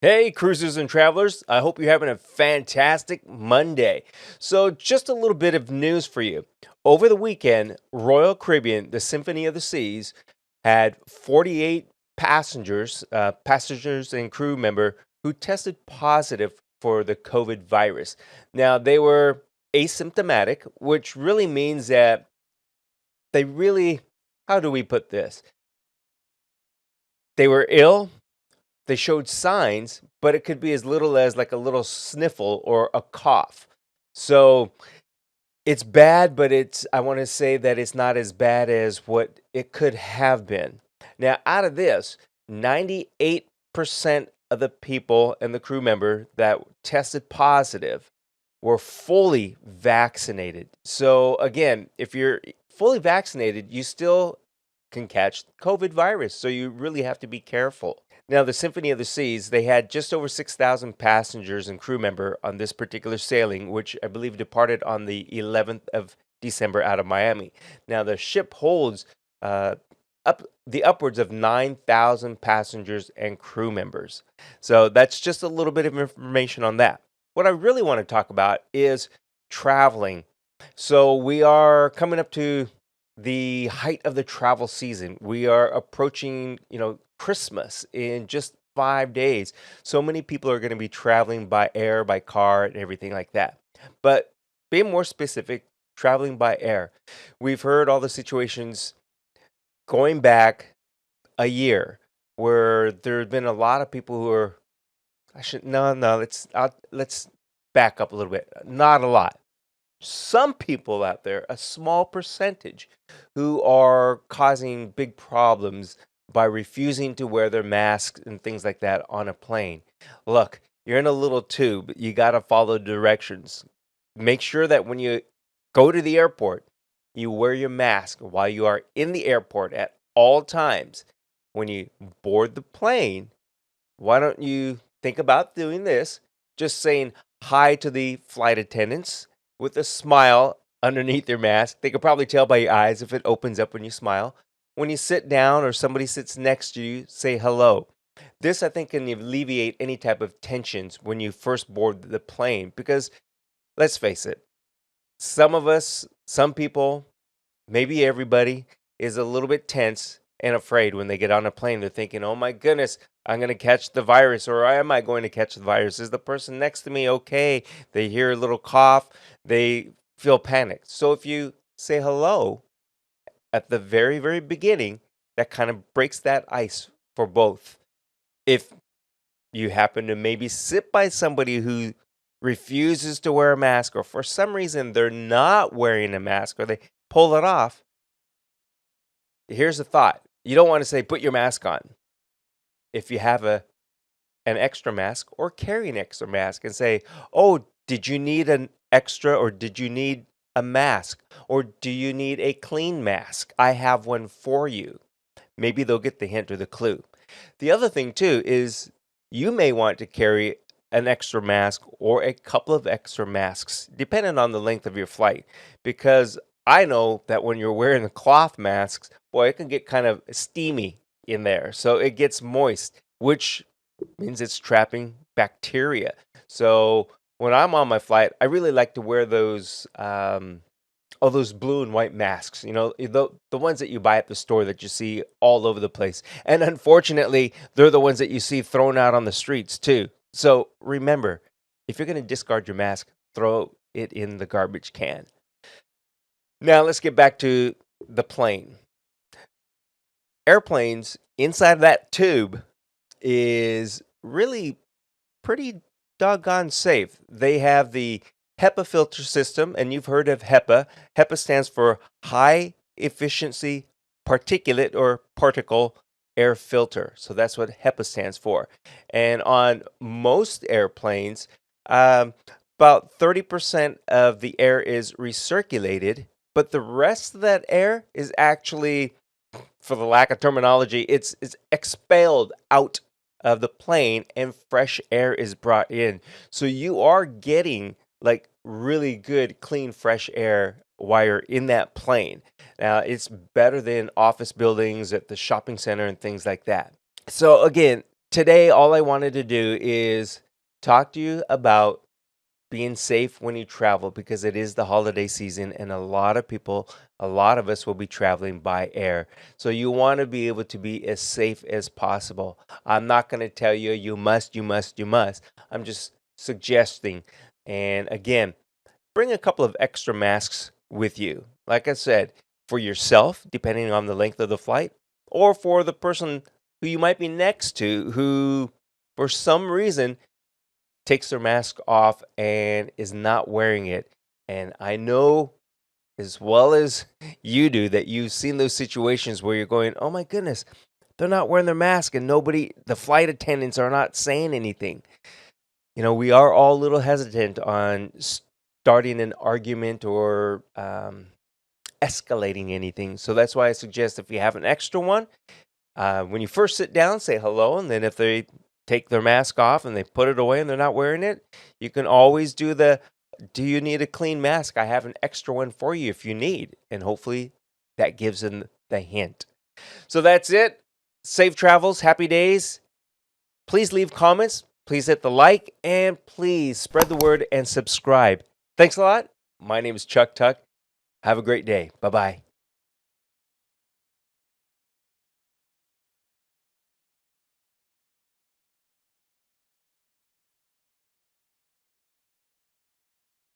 Hey, cruisers and travelers. I hope you're having a fantastic Monday. So, just a little bit of news for you. Over the weekend, Royal Caribbean, the Symphony of the Seas, had 48 passengers and crew member who tested positive for the COVID virus. Now, they were asymptomatic, which really means that how do we put this? They were ill, they showed signs, but it could be as little as like a little sniffle or a cough. So it's bad, but I want to say that it's not as bad as what it could have been. Now, out of this, 98% of the people and the crew member that tested positive were fully vaccinated. So again, if you're fully vaccinated, you still can catch COVID virus. So you really have to be careful. Now, the Symphony of the Seas, they had just over 6,000 passengers and crew member on this particular sailing, which I believe departed on the 11th of December out of Miami. Now, the ship holds upwards of 9,000 passengers and crew members. So that's just a little bit of information on that. What I really want to talk about is traveling. So we are coming up to the height of the travel season. We are approaching, Christmas in just 5 days. So many people are going to be traveling by air, by car, and everything like that. But being more specific, traveling by air. We've heard all the situations going back a year where there have been a lot of people who are, I should, no, let's back up a little bit. Not a lot. Some people out there, a small percentage, who are causing big problems by refusing to wear their masks and things like that on a plane. Look, you're in a little tube. You got to follow directions. Make sure that when you go to the airport, you wear your mask while you are in the airport at all times. When you board the plane, why don't you think about doing this? Just saying hi to the flight attendants with a smile underneath their mask. They could probably tell by your eyes if it opens up when you smile. When you sit down or somebody sits next to you, say hello. This, I think, can alleviate any type of tensions when you first board the plane because let's face it, some of us, some people, maybe everybody is a little bit tense and afraid when they get on a plane. They're thinking, oh my goodness, I'm going to catch the virus, or am I going to catch the virus? Is the person next to me okay? They hear a little cough, they feel panicked. So if you say hello at the very, very beginning, that kind of breaks that ice for both. If you happen to maybe sit by somebody who refuses to wear a mask, or for some reason they're not wearing a mask, or they pull it off, here's the thought. You don't want to say, put your mask on. If you have an extra mask, or carry an extra mask and say, oh, did you need an extra, or did you need a mask? Or do you need a clean mask? I have one for you. Maybe they'll get the hint or the clue. The other thing, too, is you may want to carry an extra mask or a couple of extra masks, depending on the length of your flight. Because I know that when you're wearing the cloth masks, boy, it can get kind of steamy in there. So it gets moist, which means it's trapping bacteria. So when I'm on my flight, I really like to wear those all those blue and white masks, the ones that you buy at the store that you see all over the place. And unfortunately, they're the ones that you see thrown out on the streets too. So remember, if you're going to discard your mask, throw it in the garbage can. Now let's get back to the plane. Airplanes inside of that tube is really pretty doggone safe. They have the HEPA filter system, and you've heard of HEPA. HEPA stands for High Efficiency Particulate or Particle Air Filter. So that's what HEPA stands for. And on most airplanes, about 30% of the air is recirculated, but the rest of that air is actually, for the lack of terminology, it's expelled out of the plane and fresh air is brought in. So you are getting like really good, clean, fresh air while you're in that plane. Now, it's better than office buildings at the shopping center and things like that. So, again, Today, all I wanted to do is talk to you about being safe when you travel because it is the holiday season and a lot of people, a lot of us will be traveling by air. So you want to be able to be as safe as possible. I'm not going to tell you you must, you must, you must. I'm just suggesting. And again, bring a couple of extra masks with you. Like I said, for yourself, depending on the length of the flight, or for the person who you might be next to who, for some reason, takes their mask off and is not wearing it. And I know as well as you do that you've seen those situations where you're going, oh my goodness, they're not wearing their mask and the flight attendants are not saying anything. We are all a little hesitant on starting an argument or escalating anything. So that's why I suggest if you have an extra one, when you first sit down, say hello. And then if they take their mask off and they put it away and they're not wearing it, you can always do you need a clean mask? I have an extra one for you if you need. And hopefully that gives them the hint. So that's it. Safe travels, happy days. Please leave comments. Please hit the like and please spread the word and subscribe. Thanks a lot. My name is Chuck Tuck. Have a great day. Bye bye.